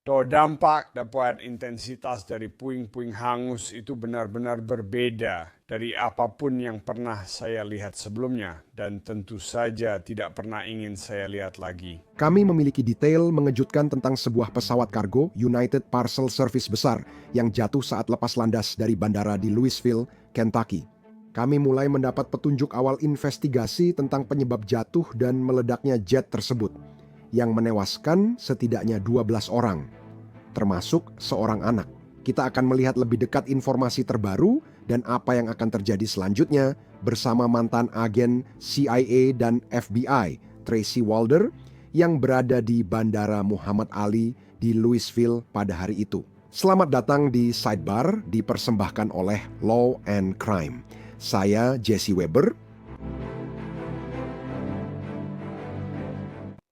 Dampak dapat intensitas dari puing-puing hangus itu benar-benar berbeda dari apapun yang pernah saya lihat sebelumnya dan tentu saja tidak pernah ingin saya lihat lagi. Kami memiliki detail mengejutkan tentang sebuah pesawat kargo United Parcel Service besar yang jatuh saat lepas landas dari bandara di Louisville, Kentucky. Kami mulai mendapat petunjuk awal investigasi tentang penyebab jatuh dan meledaknya jet tersebut, yang menewaskan setidaknya 12 orang, termasuk seorang anak. Kita akan melihat lebih dekat informasi terbaru dan apa yang akan terjadi selanjutnya bersama mantan agen CIA dan FBI, Tracy Walder, yang berada di Bandara Muhammad Ali di Louisville pada hari itu. Selamat datang di Sidebar, dipersembahkan oleh Law and Crime. Saya Jesse Weber.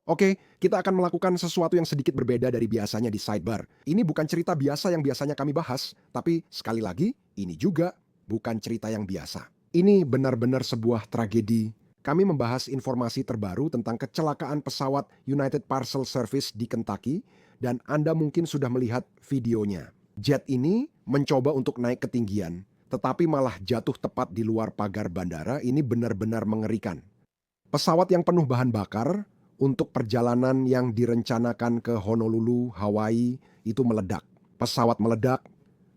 Oke, kita akan melakukan sesuatu yang sedikit berbeda dari biasanya di Sidebar. Ini bukan cerita biasa yang biasanya kami bahas, tapi sekali lagi, ini juga bukan cerita yang biasa. Ini benar-benar sebuah tragedi. Kami membahas informasi terbaru tentang kecelakaan pesawat United Parcel Service di Kentucky, dan Anda mungkin sudah melihat videonya. Jet ini mencoba untuk naik ketinggian, tetapi malah jatuh tepat di luar pagar bandara. Ini benar-benar mengerikan. Pesawat yang penuh bahan bakar untuk perjalanan yang direncanakan ke Honolulu, Hawaii itu meledak. Pesawat meledak,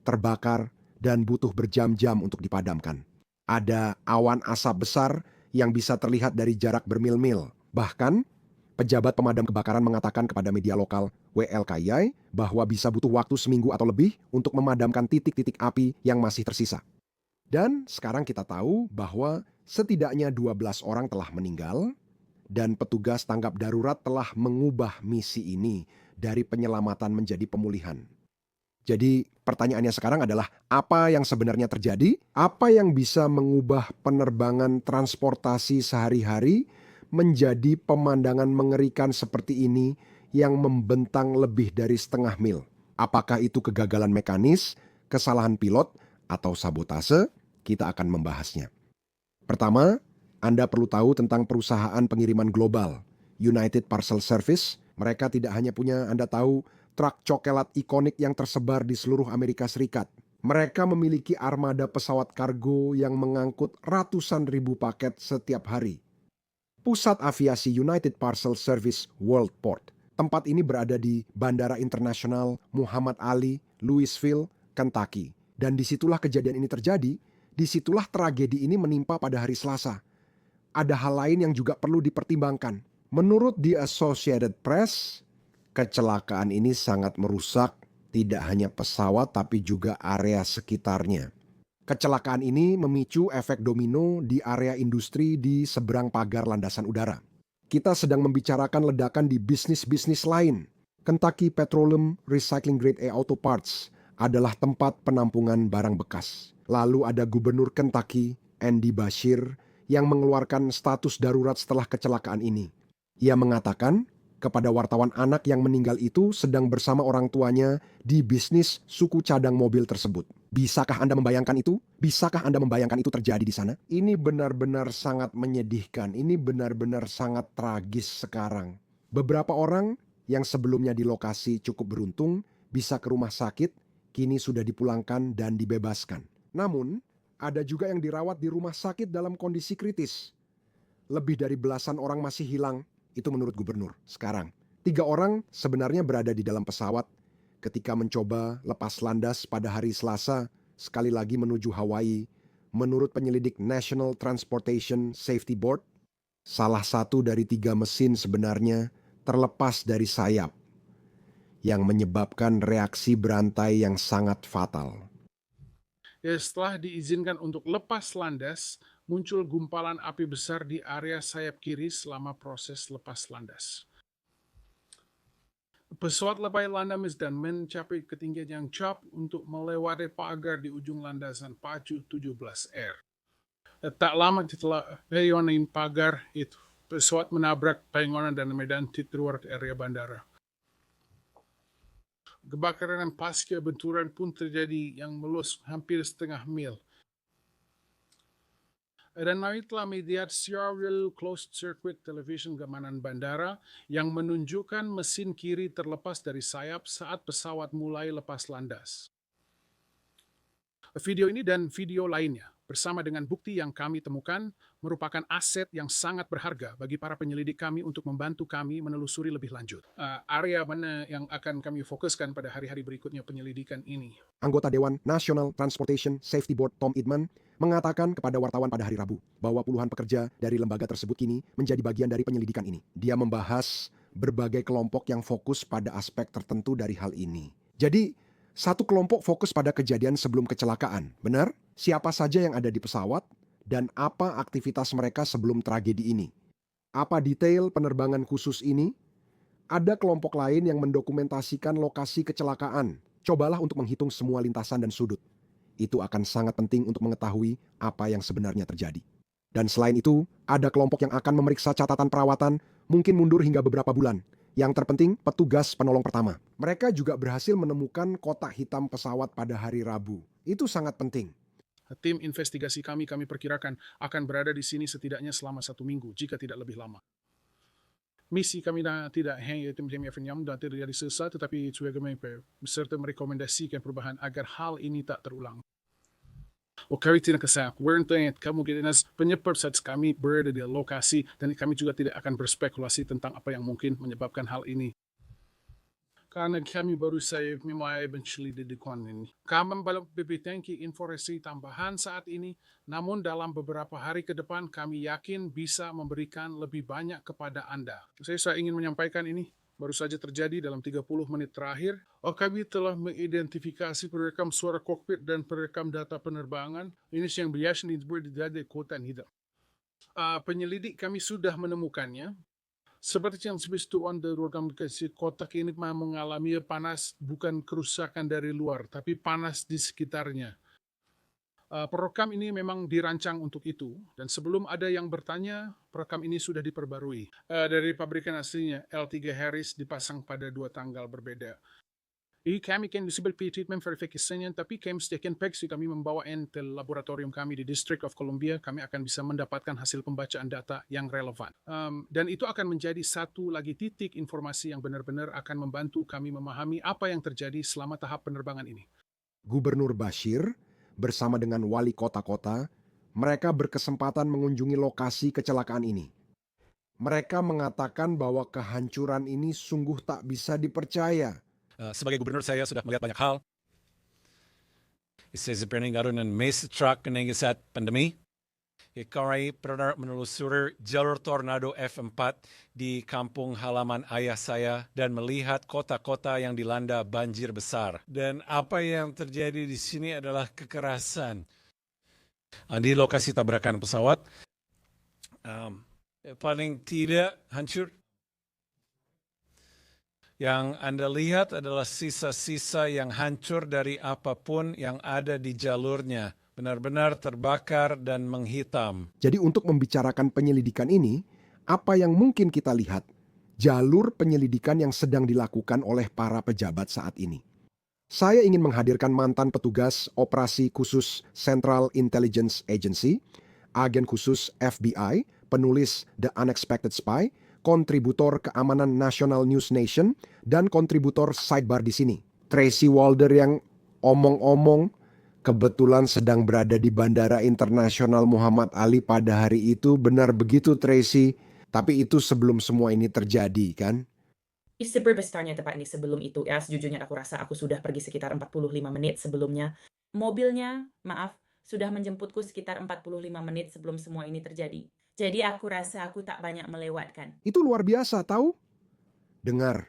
terbakar, dan butuh berjam-jam untuk dipadamkan. Ada awan asap besar yang bisa terlihat dari jarak bermil-mil. Bahkan, pejabat pemadam kebakaran mengatakan kepada media lokal WLKI bahwa bisa butuh waktu seminggu atau lebih untuk memadamkan titik-titik api yang masih tersisa. Dan sekarang kita tahu bahwa setidaknya 12 orang telah meninggal dan petugas tanggap darurat telah mengubah misi ini dari penyelamatan menjadi pemulihan. Jadi pertanyaannya sekarang adalah apa yang sebenarnya terjadi? Apa yang bisa mengubah penerbangan transportasi sehari-hari menjadi pemandangan mengerikan seperti ini yang membentang lebih dari setengah mil? Apakah itu kegagalan mekanis, kesalahan pilot, atau sabotase? Kita akan membahasnya. Pertama, Anda perlu tahu tentang perusahaan pengiriman global, United Parcel Service. Mereka tidak hanya punya, Anda tahu, truk coklat ikonik yang tersebar di seluruh Amerika Serikat. Mereka memiliki armada pesawat kargo yang mengangkut ratusan ribu paket setiap hari. Pusat Aviasi United Parcel Service Worldport. Tempat ini berada di Bandara Internasional Muhammad Ali, Louisville, Kentucky. Dan disitulah kejadian ini terjadi, disitulah tragedi ini menimpa pada hari Selasa. Ada hal lain yang juga perlu dipertimbangkan. Menurut The Associated Press, kecelakaan ini sangat merusak tidak hanya pesawat tapi juga area sekitarnya. Kecelakaan ini memicu efek domino di area industri di seberang pagar landasan udara. Kita sedang membicarakan ledakan di bisnis-bisnis lain. Kentucky Petroleum Recycling Grade A Auto Parts adalah tempat penampungan barang bekas. Lalu ada Gubernur Kentucky, Andy Beshear, yang mengeluarkan status darurat setelah kecelakaan ini. Ia mengatakan kepada wartawan anak yang meninggal itu sedang bersama orang tuanya di bisnis suku cadang mobil tersebut. Bisakah Anda membayangkan itu? Bisakah Anda membayangkan itu terjadi di sana? Ini benar-benar sangat menyedihkan. Ini benar-benar sangat tragis sekarang. Beberapa orang yang sebelumnya di lokasi cukup beruntung bisa ke rumah sakit, kini sudah dipulangkan dan dibebaskan. Namun, ada juga yang dirawat di rumah sakit dalam kondisi kritis. Lebih dari belasan orang masih hilang, itu menurut gubernur. Sekarang, 3 orang sebenarnya berada di dalam pesawat ketika mencoba lepas landas pada hari Selasa, sekali lagi menuju Hawaii. Menurut penyelidik National Transportation Safety Board, salah satu dari 3 mesin sebenarnya terlepas dari sayap, yang menyebabkan reaksi berantai yang sangat fatal. Ya, setelah diizinkan untuk lepas landas, muncul gumpalan api besar di area sayap kiri selama proses lepas landas. Pesawat lepai landas dan mencapai ketinggian yang cukup untuk melewati pagar di ujung landasan pacu 17R. Tak lama setelah penyelesaian pagar itu, pesawat menabrak bangunan dan medan di luar area bandara. Kebakaran pasca benturan pun terjadi yang meluas hampir setengah mil. Dan kami telah melihat serial closed circuit television keamanan bandara yang menunjukkan mesin kiri terlepas dari sayap saat pesawat mulai lepas landas. Video ini dan video lainnya, bersama dengan bukti yang kami temukan, merupakan aset yang sangat berharga bagi para penyelidik kami untuk membantu kami menelusuri lebih lanjut. Area mana yang akan kami fokuskan pada hari-hari berikutnya penyelidikan ini? Anggota Dewan National Transportation Safety Board Tom Idman mengatakan kepada wartawan pada hari Rabu bahwa puluhan pekerja dari lembaga tersebut kini menjadi bagian dari penyelidikan ini. Dia membahas berbagai kelompok yang fokus pada aspek tertentu dari hal ini. Jadi, satu kelompok fokus pada kejadian sebelum kecelakaan, benar? Siapa saja yang ada di pesawat dan apa aktivitas mereka sebelum tragedi ini? Apa detail penerbangan khusus ini? Ada kelompok lain yang mendokumentasikan lokasi kecelakaan. Cobalah untuk menghitung semua lintasan dan sudut. Itu akan sangat penting untuk mengetahui apa yang sebenarnya terjadi. Dan selain itu, ada kelompok yang akan memeriksa catatan perawatan, mungkin mundur hingga beberapa bulan. Yang terpenting, petugas penolong pertama. Mereka juga berhasil menemukan kotak hitam pesawat pada hari Rabu. Itu sangat penting. Tim investigasi kami perkirakan akan berada di sini setidaknya selama 1 minggu, jika tidak lebih lama. Misi kami tidak hanya tim-tim yang dan tidak disesat, tetapi juga kami beserta merekomendasikan perubahan agar hal ini tak terulang. Kami tidak kesal, kemungkinan penyebab saat kami berada di lokasi dan kami juga tidak akan berspekulasi tentang apa yang mungkin menyebabkan hal ini. Karena kami baru saja memulai penyelidikan ini. Kami belum memiliki informasi tambahan saat ini, namun dalam beberapa hari ke depan kami yakin bisa memberikan lebih banyak kepada Anda. Saya ingin menyampaikan ini. Baru saja terjadi dalam 30 menit terakhir. Kami telah mengidentifikasi perekam suara kokpit dan perekam data penerbangan. Ini yang biasa disebut dari kotak hitam. Penyelidik kami sudah menemukannya. Seperti yang disebut dalam kotak ini mengalami panas, bukan kerusakan dari luar, tapi panas di sekitarnya. Perekam ini memang dirancang untuk itu, dan sebelum ada yang bertanya, perekam ini sudah diperbarui. Dari pabrikan aslinya, L3 Harris dipasang pada 2 tanggal berbeda. Kami akan disebut treatment verification, tapi kami setiakan peksi kami membawa ke laboratorium kami di District of Columbia, kami akan bisa mendapatkan hasil pembacaan data yang relevan. Dan itu akan menjadi satu lagi titik informasi yang benar-benar akan membantu kami memahami apa yang terjadi selama tahap penerbangan ini. Gubernur Bashir bersama dengan wali kota-kota, mereka berkesempatan mengunjungi lokasi kecelakaan ini. Mereka mengatakan bahwa kehancuran ini sungguh tak bisa dipercaya. Sebagai gubernur saya sudah melihat banyak hal. Isa naroon ng mesa truck na saat pandemi. Ikaw pernah menelusuri jalur tornado F4 di kampung halaman ayah saya dan melihat kota-kota yang dilanda banjir besar. Dan apa yang terjadi di sini adalah kekerasan. Di lokasi tabrakan pesawat, paling tidak hancur. Yang Anda lihat adalah sisa-sisa yang hancur dari apapun yang ada di jalurnya. Benar-benar terbakar dan menghitam. Jadi untuk membicarakan penyelidikan ini, apa yang mungkin kita lihat? Jalur penyelidikan yang sedang dilakukan oleh para pejabat saat ini. Saya ingin menghadirkan mantan petugas operasi khusus Central Intelligence Agency, agen khusus FBI, penulis The Unexpected Spy, kontributor keamanan National News Nation, dan kontributor Sidebar di sini. Tracy Walder yang omong-omong kebetulan sedang berada di Bandara Internasional Muhammad Ali pada hari itu. Benar begitu, Tracy? Tapi itu sebelum semua ini terjadi, kan? Besarnya tepat nih sebelum itu. Ya, sejujurnya aku rasa aku sudah pergi sekitar 45 menit sebelumnya. Mobilnya, sudah menjemputku sekitar 45 menit sebelum semua ini terjadi. Jadi aku rasa aku tak banyak melewatkan. Itu luar biasa, tahu? Dengar,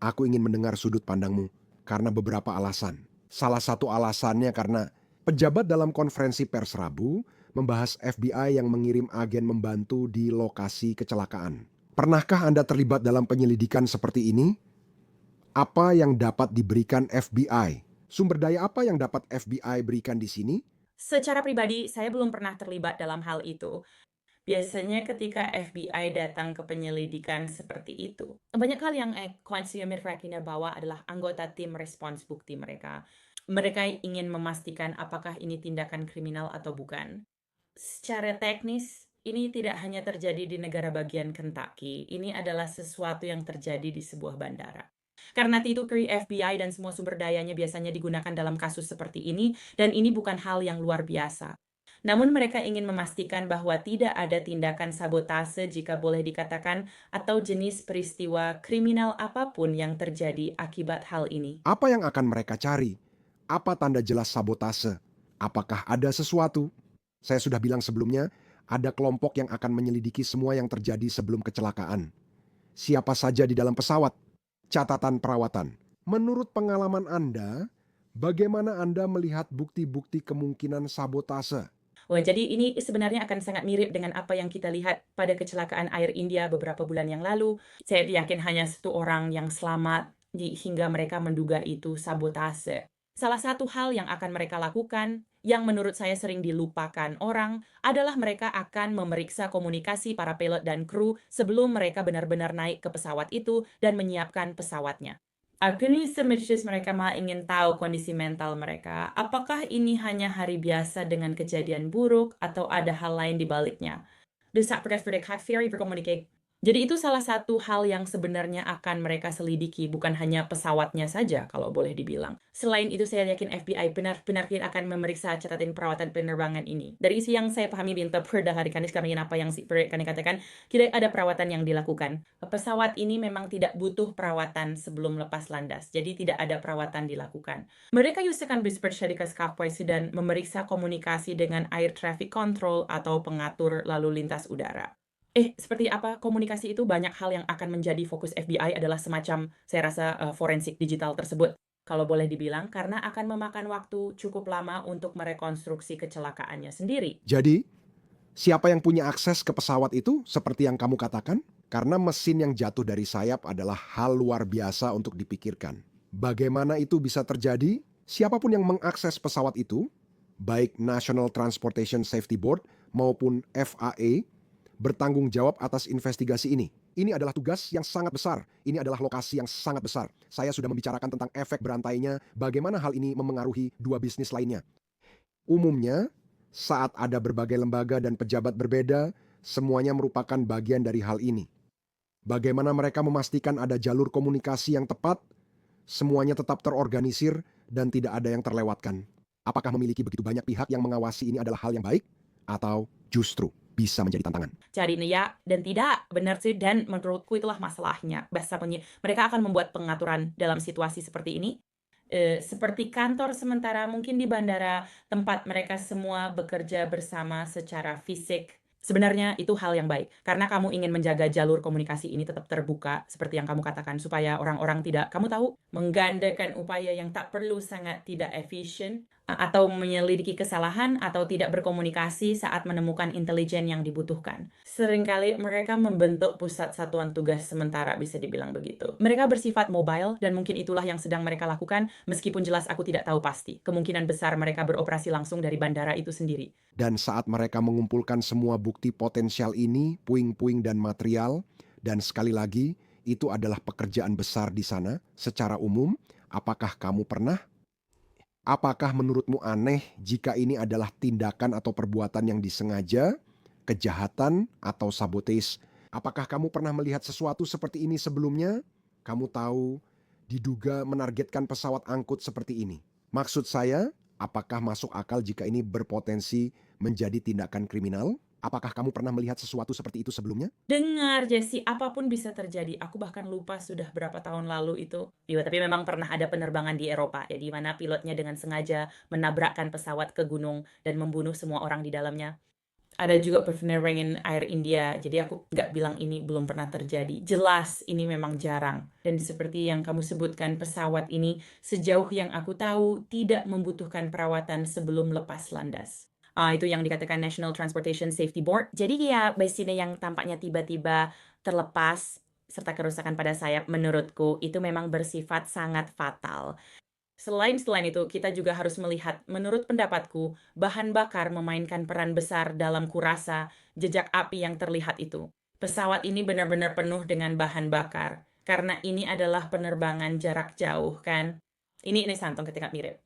aku ingin mendengar sudut pandangmu karena beberapa alasan. Salah satu alasannya karena pejabat dalam konferensi pers Rabu membahas FBI yang mengirim agen membantu di lokasi kecelakaan. Pernahkah Anda terlibat dalam penyelidikan seperti ini? Apa yang dapat diberikan FBI? Sumber daya apa yang dapat FBI berikan di sini? Secara pribadi, saya belum pernah terlibat dalam hal itu. Biasanya ketika FBI datang ke penyelidikan seperti itu, banyak hal yang konsumer mereka bawa adalah anggota tim respons bukti mereka. Mereka ingin memastikan apakah ini tindakan kriminal atau bukan. Secara teknis, ini tidak hanya terjadi di negara bagian Kentucky, ini adalah sesuatu yang terjadi di sebuah bandara. Karena itu FBI dan semua sumber dayanya biasanya digunakan dalam kasus seperti ini, dan ini bukan hal yang luar biasa. Namun mereka ingin memastikan bahwa tidak ada tindakan sabotase jika boleh dikatakan, atau jenis peristiwa kriminal apapun yang terjadi akibat hal ini. Apa yang akan mereka cari? Apa tanda jelas sabotase? Apakah ada sesuatu? Saya sudah bilang sebelumnya, ada kelompok yang akan menyelidiki semua yang terjadi sebelum kecelakaan. Siapa saja di dalam pesawat? Catatan perawatan. Menurut pengalaman Anda, bagaimana Anda melihat bukti-bukti kemungkinan sabotase? Oh, jadi ini sebenarnya akan sangat mirip dengan apa yang kita lihat pada kecelakaan Air India beberapa bulan yang lalu. Saya yakin hanya satu orang yang selamat hingga mereka menduga itu sabotase. Salah satu hal yang akan mereka lakukan, yang menurut saya sering dilupakan orang, adalah mereka akan memeriksa komunikasi para pilot dan kru sebelum mereka benar-benar naik ke pesawat itu dan menyiapkan pesawatnya. Optimistis mereka malah ingin tahu kondisi mental mereka. Apakah ini hanya hari biasa dengan kejadian buruk atau ada hal lain di baliknya? Desak very berkomunikasi. Jadi itu salah satu hal yang sebenarnya akan mereka selidiki, bukan hanya pesawatnya saja kalau boleh dibilang. Selain itu saya yakin FBI benar-benar akan memeriksa catatan perawatan penerbangan ini. Dari isi yang saya pahami bintu hari kanis kami apa yang kami katakan, tidak ada perawatan yang dilakukan. Pesawat ini memang tidak butuh perawatan sebelum lepas landas, jadi tidak ada perawatan dilakukan. Mereka akan bersyarikat dan memeriksa komunikasi dengan air traffic control atau pengatur lalu lintas udara. Seperti apa komunikasi itu, banyak hal yang akan menjadi fokus FBI adalah semacam, saya rasa, forensik digital tersebut, kalau boleh dibilang, karena akan memakan waktu cukup lama untuk merekonstruksi kecelakaannya sendiri. Jadi, siapa yang punya akses ke pesawat itu seperti yang kamu katakan? Karena mesin yang jatuh dari sayap adalah hal luar biasa untuk dipikirkan. Bagaimana itu bisa terjadi? Siapapun yang mengakses pesawat itu, baik National Transportation Safety Board maupun FAA, bertanggung jawab atas investigasi ini. Ini adalah tugas yang sangat besar. Ini adalah lokasi yang sangat besar. Saya sudah membicarakan tentang efek berantainya, bagaimana hal ini memengaruhi dua bisnis lainnya. Umumnya, saat ada berbagai lembaga dan pejabat berbeda, semuanya merupakan bagian dari hal ini. Bagaimana mereka memastikan ada jalur komunikasi yang tepat, semuanya tetap terorganisir dan tidak ada yang terlewatkan. Apakah memiliki begitu banyak pihak yang mengawasi ini adalah hal yang baik? Atau justru bisa menjadi tantangan? Cari ya dan tidak, benar sih, dan menurutku itulah masalahnya. Mereka akan membuat pengaturan dalam situasi seperti ini. Seperti kantor sementara mungkin di bandara tempat mereka semua bekerja bersama secara fisik. Sebenarnya itu hal yang baik, karena kamu ingin menjaga jalur komunikasi ini tetap terbuka, seperti yang kamu katakan, supaya orang-orang tidak, kamu tahu, menggandakan upaya yang tak perlu sangat tidak efisien, atau menyelidiki kesalahan, atau tidak berkomunikasi saat menemukan intelijen yang dibutuhkan. Seringkali mereka membentuk pusat satuan tugas sementara, bisa dibilang begitu. Mereka bersifat mobile, dan mungkin itulah yang sedang mereka lakukan, meskipun jelas aku tidak tahu pasti. Kemungkinan besar mereka beroperasi langsung dari bandara itu sendiri. Dan saat mereka mengumpulkan semua bukti potensial ini, puing-puing dan material, dan sekali lagi, itu adalah pekerjaan besar di sana, secara umum, apakah kamu pernah? Apakah menurutmu aneh jika ini adalah tindakan atau perbuatan yang disengaja, kejahatan, atau sabotage? Apakah kamu pernah melihat sesuatu seperti ini sebelumnya? Kamu tahu, diduga menargetkan pesawat angkut seperti ini. Maksud saya, apakah masuk akal jika ini berpotensi menjadi tindakan kriminal? Apakah kamu pernah melihat sesuatu seperti itu sebelumnya? Dengar, Jesse, apapun bisa terjadi. Aku bahkan lupa sudah berapa tahun lalu itu. Iya, tapi memang pernah ada penerbangan di Eropa, ya, di mana pilotnya dengan sengaja menabrakkan pesawat ke gunung dan membunuh semua orang di dalamnya. Ada juga penerbangan Air India, jadi aku nggak bilang ini belum pernah terjadi. Jelas ini memang jarang. Dan seperti yang kamu sebutkan, pesawat ini sejauh yang aku tahu tidak membutuhkan perawatan sebelum lepas landas. Itu yang dikatakan National Transportation Safety Board. Jadi ya mesinnya yang tampaknya tiba-tiba terlepas serta kerusakan pada sayap, menurutku itu memang bersifat sangat fatal. Selain itu, kita juga harus melihat, menurut pendapatku, bahan bakar memainkan peran besar dalam kurasa jejak api yang terlihat itu. Pesawat ini benar-benar penuh dengan bahan bakar, karena ini adalah penerbangan jarak jauh, kan? Ini santong ketika mirip.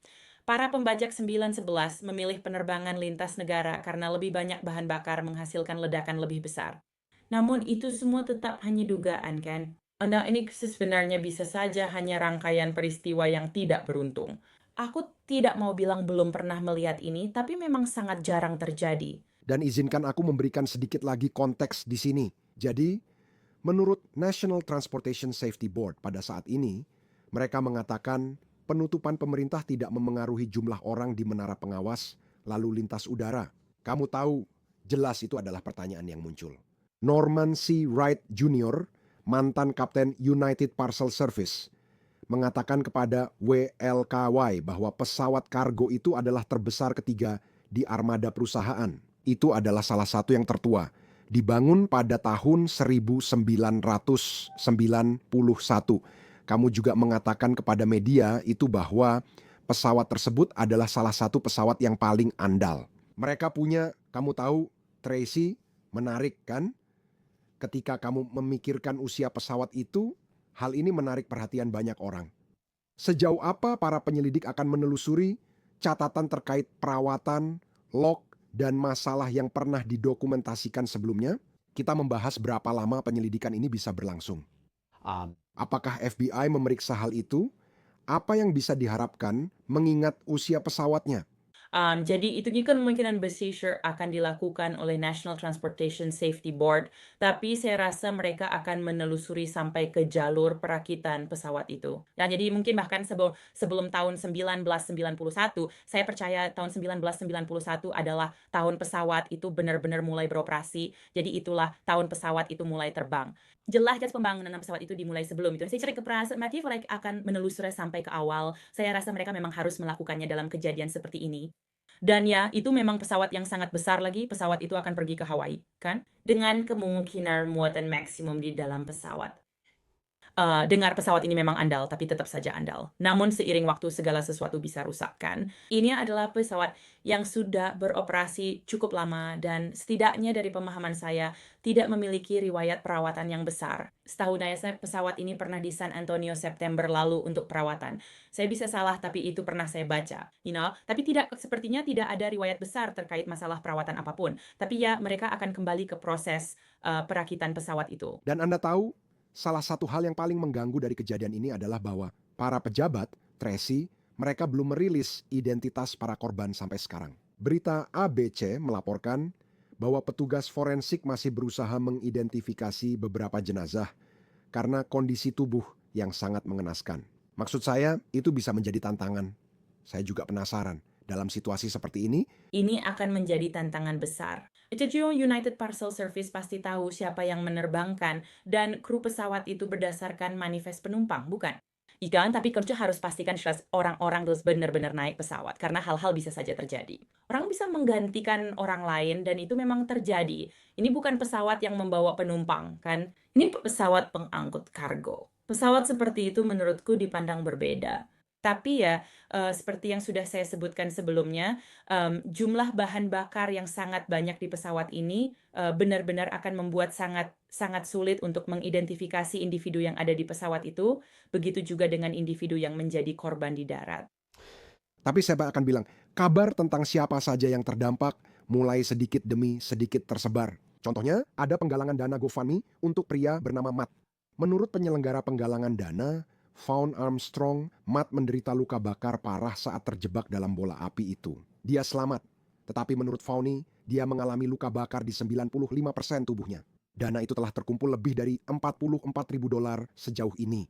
Para pembajak 911 memilih penerbangan lintas negara karena lebih banyak bahan bakar menghasilkan ledakan lebih besar. Namun itu semua tetap hanya dugaan, kan? Nah, ini sebenarnya bisa saja hanya rangkaian peristiwa yang tidak beruntung. Aku tidak mau bilang belum pernah melihat ini, tapi memang sangat jarang terjadi. Dan izinkan aku memberikan sedikit lagi konteks di sini. Jadi, menurut National Transportation Safety Board pada saat ini, mereka mengatakan penutupan pemerintah tidak memengaruhi jumlah orang di menara pengawas lalu lintas udara. Kamu tahu, jelas itu adalah pertanyaan yang muncul. Norman C. Wright Jr., mantan Kapten United Parcel Service, mengatakan kepada WLKY bahwa pesawat kargo itu adalah terbesar ketiga di armada perusahaan. Itu adalah salah satu yang tertua. Dibangun pada tahun 1991. Kamu juga mengatakan kepada media itu bahwa pesawat tersebut adalah salah satu pesawat yang paling andal. Mereka punya, kamu tahu, Tracy, menarik kan? Ketika kamu memikirkan usia pesawat itu, hal ini menarik perhatian banyak orang. Sejauh apa para penyelidik akan menelusuri catatan terkait perawatan, log, dan masalah yang pernah didokumentasikan sebelumnya? Kita membahas berapa lama penyelidikan ini bisa berlangsung. Apakah FBI memeriksa hal itu? Apa yang bisa diharapkan mengingat usia pesawatnya? Jadi itu kemungkinan besar akan dilakukan oleh National Transportation Safety Board, tapi saya rasa mereka akan menelusuri sampai ke jalur perakitan pesawat itu. Ya, jadi mungkin bahkan sebelum tahun 1991, saya percaya tahun 1991 adalah tahun pesawat itu benar-benar mulai beroperasi. Jadi itulah tahun pesawat itu mulai terbang. Jelas pembangunan pesawat itu dimulai sebelum itu. Saya cari ke Matthew akan menelusuri sampai ke awal. Saya rasa mereka memang harus melakukannya dalam kejadian seperti ini. Dan ya, itu memang pesawat yang sangat besar lagi. Pesawat itu akan pergi ke Hawaii, kan? Dengan kemungkinan muatan maksimum di dalam pesawat. Dengar pesawat ini memang andal, tapi tetap saja andal. Namun seiring waktu segala sesuatu bisa rusak, kan? Ini adalah pesawat yang sudah beroperasi cukup lama dan setidaknya dari pemahaman saya tidak memiliki riwayat perawatan yang besar. Setahu saya pesawat ini pernah di San Antonio September lalu untuk perawatan. Saya bisa salah, tapi itu pernah saya baca, Tapi sepertinya tidak ada riwayat besar terkait masalah perawatan apapun. Tapi ya, mereka akan kembali ke proses perakitan pesawat itu. Dan Anda tahu, salah satu hal yang paling mengganggu dari kejadian ini adalah bahwa para pejabat, Tracy, mereka belum merilis identitas para korban sampai sekarang. Berita ABC melaporkan bahwa petugas forensik masih berusaha mengidentifikasi beberapa jenazah karena kondisi tubuh yang sangat mengenaskan. Maksud saya, itu bisa menjadi tantangan. Saya juga penasaran, dalam situasi seperti ini akan menjadi tantangan besar. United Parcel Service pasti tahu siapa yang menerbangkan dan kru pesawat itu berdasarkan manifest penumpang, bukan? Ikan, tapi kerja harus pastikan orang-orang terus benar-benar naik pesawat karena hal-hal bisa saja terjadi. Orang bisa menggantikan orang lain dan itu memang terjadi. Ini bukan pesawat yang membawa penumpang, kan? Ini pesawat pengangkut kargo. Pesawat seperti itu menurutku dipandang berbeda. Tapi ya, seperti yang sudah saya sebutkan sebelumnya, jumlah bahan bakar yang sangat banyak di pesawat ini benar-benar akan membuat sangat sulit untuk mengidentifikasi individu yang ada di pesawat itu, begitu juga dengan individu yang menjadi korban di darat. Tapi saya akan bilang, kabar tentang siapa saja yang terdampak mulai sedikit demi sedikit tersebar. Contohnya, ada penggalangan dana GoFundMe untuk pria bernama Matt. Menurut penyelenggara penggalangan dana, Vaughn Armstrong, Matt menderita luka bakar parah saat terjebak dalam bola api itu. Dia selamat, tetapi menurut Vaughn, dia mengalami luka bakar di 95% tubuhnya. Dana itu telah terkumpul lebih dari $44.000 sejauh ini.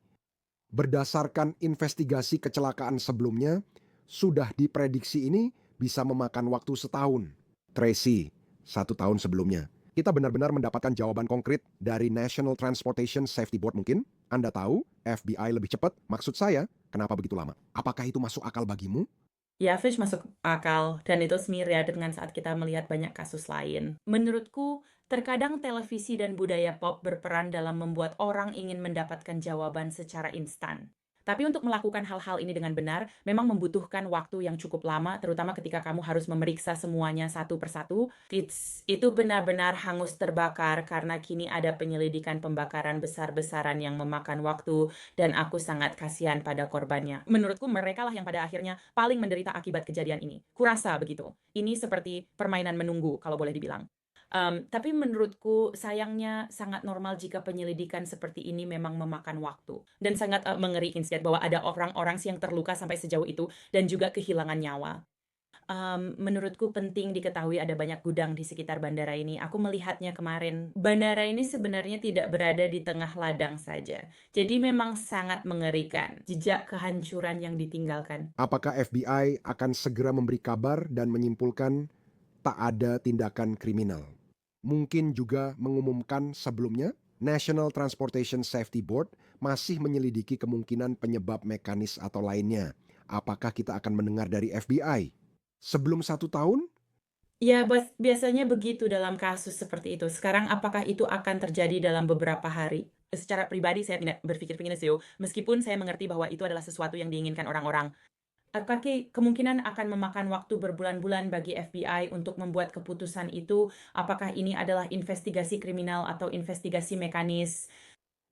Berdasarkan investigasi kecelakaan sebelumnya, sudah diprediksi ini bisa memakan waktu setahun. Tracy, 1 tahun sebelumnya. Kita benar-benar mendapatkan jawaban konkret dari National Transportation Safety Board mungkin? Anda tahu, FBI lebih cepat. Maksud saya, kenapa begitu lama? Apakah itu masuk akal bagimu? Ya, Fish masuk akal, dan itu semirip dengan saat kita melihat banyak kasus lain. Menurutku, terkadang televisi dan budaya pop berperan dalam membuat orang ingin mendapatkan jawaban secara instan. Tapi untuk melakukan hal-hal ini dengan benar, memang membutuhkan waktu yang cukup lama, terutama ketika kamu harus memeriksa semuanya satu persatu. Itu benar-benar hangus terbakar karena kini ada penyelidikan pembakaran besar-besaran yang memakan waktu, dan aku sangat kasihan pada korbannya. Menurutku mereka lah yang pada akhirnya paling menderita akibat kejadian ini. Kurasa begitu. Ini seperti permainan menunggu, kalau boleh dibilang. Tapi menurutku sayangnya sangat normal jika penyelidikan seperti ini memang memakan waktu. Dan sangat mengerikan bahwa ada orang-orang yang terluka sampai sejauh itu dan juga kehilangan nyawa. Menurutku penting diketahui ada banyak gudang di sekitar bandara ini. Aku melihatnya kemarin. Bandara ini sebenarnya tidak berada di tengah ladang saja. Jadi memang sangat mengerikan. Jejak kehancuran yang ditinggalkan. Apakah FBI akan segera memberi kabar dan menyimpulkan tak ada tindakan kriminal? Mungkin juga mengumumkan sebelumnya, National Transportation Safety Board masih menyelidiki kemungkinan penyebab mekanis atau lainnya. Apakah kita akan mendengar dari FBI? Sebelum 1 tahun? Ya, biasanya begitu dalam kasus seperti itu. Sekarang apakah itu akan terjadi dalam beberapa hari? Secara pribadi saya tidak berpikir sih, meskipun saya mengerti bahwa itu adalah sesuatu yang diinginkan orang-orang. Apakah kemungkinan akan memakan waktu berbulan-bulan bagi FBI untuk membuat keputusan itu? Apakah ini adalah investigasi kriminal atau investigasi mekanis?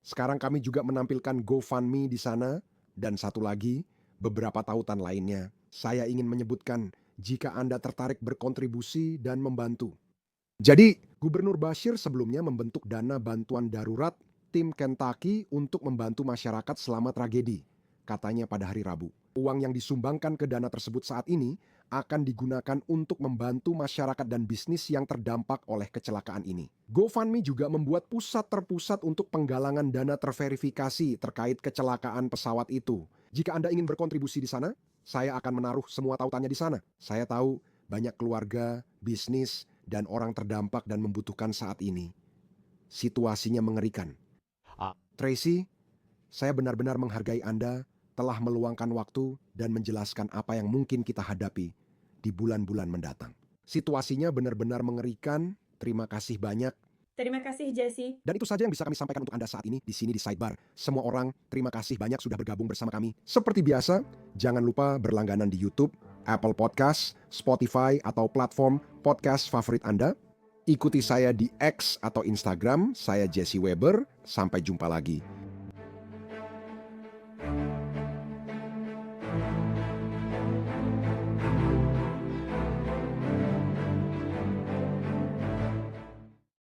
Sekarang kami juga menampilkan GoFundMe di sana, dan satu lagi, beberapa tautan lainnya. Saya ingin menyebutkan jika Anda tertarik berkontribusi dan membantu. Jadi, Gubernur Bashir sebelumnya membentuk dana bantuan darurat tim Kentucky untuk membantu masyarakat selama tragedi, katanya pada hari Rabu. Uang yang disumbangkan ke dana tersebut saat ini akan digunakan untuk membantu masyarakat dan bisnis yang terdampak oleh kecelakaan ini. GoFundMe juga membuat pusat terpusat untuk penggalangan dana terverifikasi terkait kecelakaan pesawat itu. Jika Anda ingin berkontribusi di sana, saya akan menaruh semua tautannya di sana. Saya tahu banyak keluarga, bisnis, dan orang terdampak dan membutuhkan saat ini. Situasinya mengerikan. Tracy, saya benar-benar menghargai Anda telah meluangkan waktu dan menjelaskan apa yang mungkin kita hadapi di bulan-bulan mendatang. Situasinya benar-benar mengerikan. Terima kasih banyak. Terima kasih, Jesse. Dan itu saja yang bisa kami sampaikan untuk Anda saat ini di sini di Sidebar. Semua orang, terima kasih banyak sudah bergabung bersama kami. Seperti biasa, jangan lupa berlangganan di YouTube, Apple Podcast, Spotify, atau platform podcast favorit Anda. Ikuti saya di X atau Instagram, saya Jesse Weber. Sampai jumpa lagi.